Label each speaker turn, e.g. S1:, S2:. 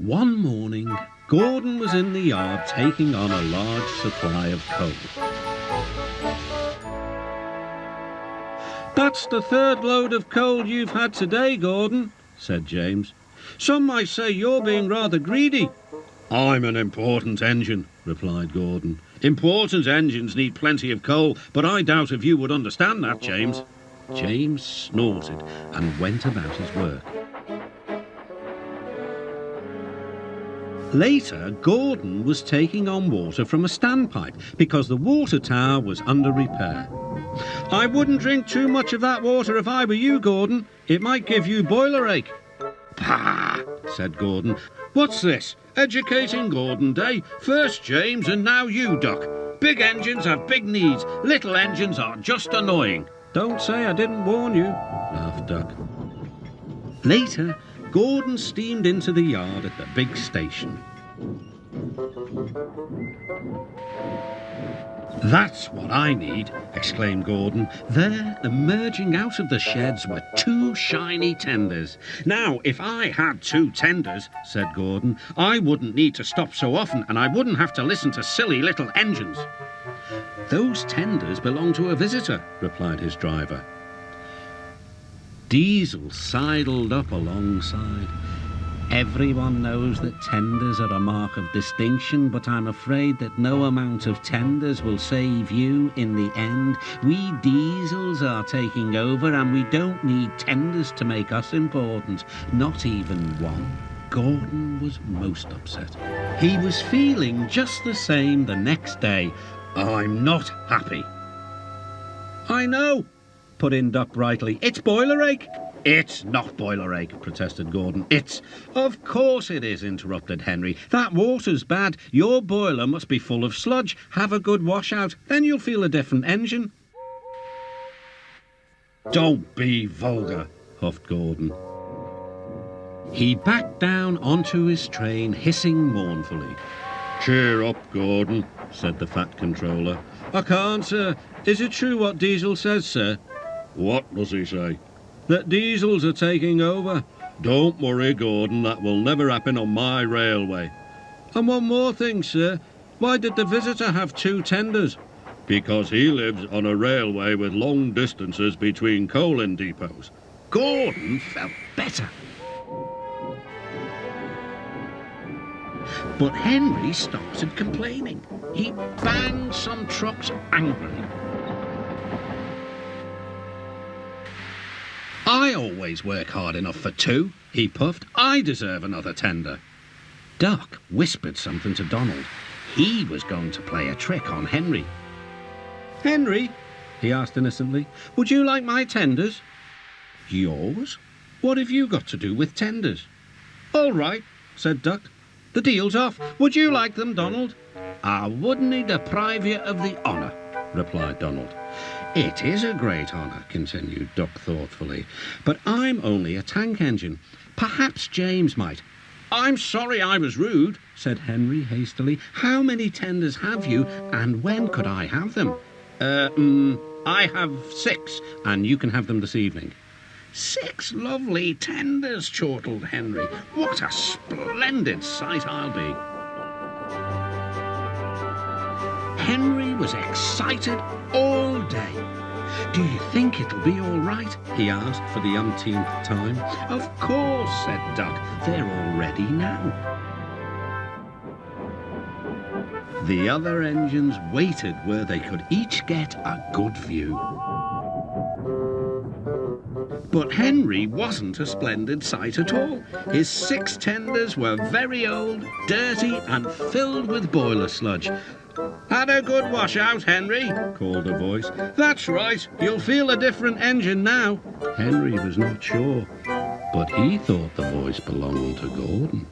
S1: One morning, Gordon was in the yard taking on a large supply of coal. "That's the third load of coal you've had today, Gordon," said James. "Some might say you're being rather greedy." "I'm an important engine," replied Gordon. "Important engines need plenty of coal, but I doubt if you would understand that, James." James snorted and went about his work. Later, Gordon was taking on water from a standpipe because the water tower was under repair. "I wouldn't drink too much of that water if I were you, Gordon. It might give you boiler ache." "Pah!" said Gordon. "What's this? Educating Gordon Day? First James and now you, Duck. Big engines have big needs. Little engines are just annoying." "Don't say I didn't warn you," laughed Duck. Later, Gordon steamed into the yard at the big station. "That's what I need," exclaimed Gordon. There, emerging out of the sheds, were two shiny tenders. "Now, if I had two tenders," said Gordon, "I wouldn't need to stop so often, and I wouldn't have to listen to silly little engines." "Those tenders belong to a visitor," replied his driver. Diesel sidled up alongside. "Everyone knows that tenders are a mark of distinction, but I'm afraid that no amount of tenders will save you in the end. We diesels are taking over, and we don't need tenders to make us important, not even one." Gordon was most upset. He was feeling just the same the next day. "I'm not happy." "I know," put in Duck brightly. "It's boiler ache." "It's not boiler ache," protested Gordon. "It's—" "Of course it is," interrupted Henry. "That water's bad. Your boiler must be full of sludge. Have a good washout, then you'll feel a different engine." "Don't be vulgar," huffed Gordon. He backed down onto his train, hissing mournfully. "Cheer up, Gordon," said the Fat Controller. "I can't, sir. Is it true what Diesel says, sir?" "What does he say?" "That diesels are taking over." "Don't worry, Gordon, that will never happen on my railway." "And one more thing, sir. Why did the visitor have two tenders?" "Because he lives on a railway with long distances between coaling depots." Gordon felt better. But Henry started complaining. He banged some trucks angrily. "I always work hard enough for two," he puffed. "I deserve another tender." Duck whispered something to Donald. He was going to play a trick on Henry. "Henry," he asked innocently, "would you like my tenders?" "Yours? What have you got to do with tenders?" "All right," said Duck. "The deal's off. Would you like them, Donald?" "I wouldn't deprive you of the honour," replied Donald. "It is a great honour," continued Duck thoughtfully, "but I'm only a tank engine. Perhaps James might." "I'm sorry I was rude," said Henry hastily. "How many tenders have you, and when could I have them?" I have 6, and you can have them this evening." "6 lovely tenders," chortled Henry. "What a splendid sight I'll be." Henry was excited all day. "Do you think it'll be all right?" he asked for the umpteenth time. "Of course," said Duck. "They're all ready now." The other engines waited where they could each get a good view. But Henry wasn't a splendid sight at all. His 6 tenders were very old, dirty, and filled with boiler sludge. "Had a good washout, Henry?" called a voice. "That's right. You'll feel a different engine now." Henry was not sure, but he thought the voice belonged to Gordon.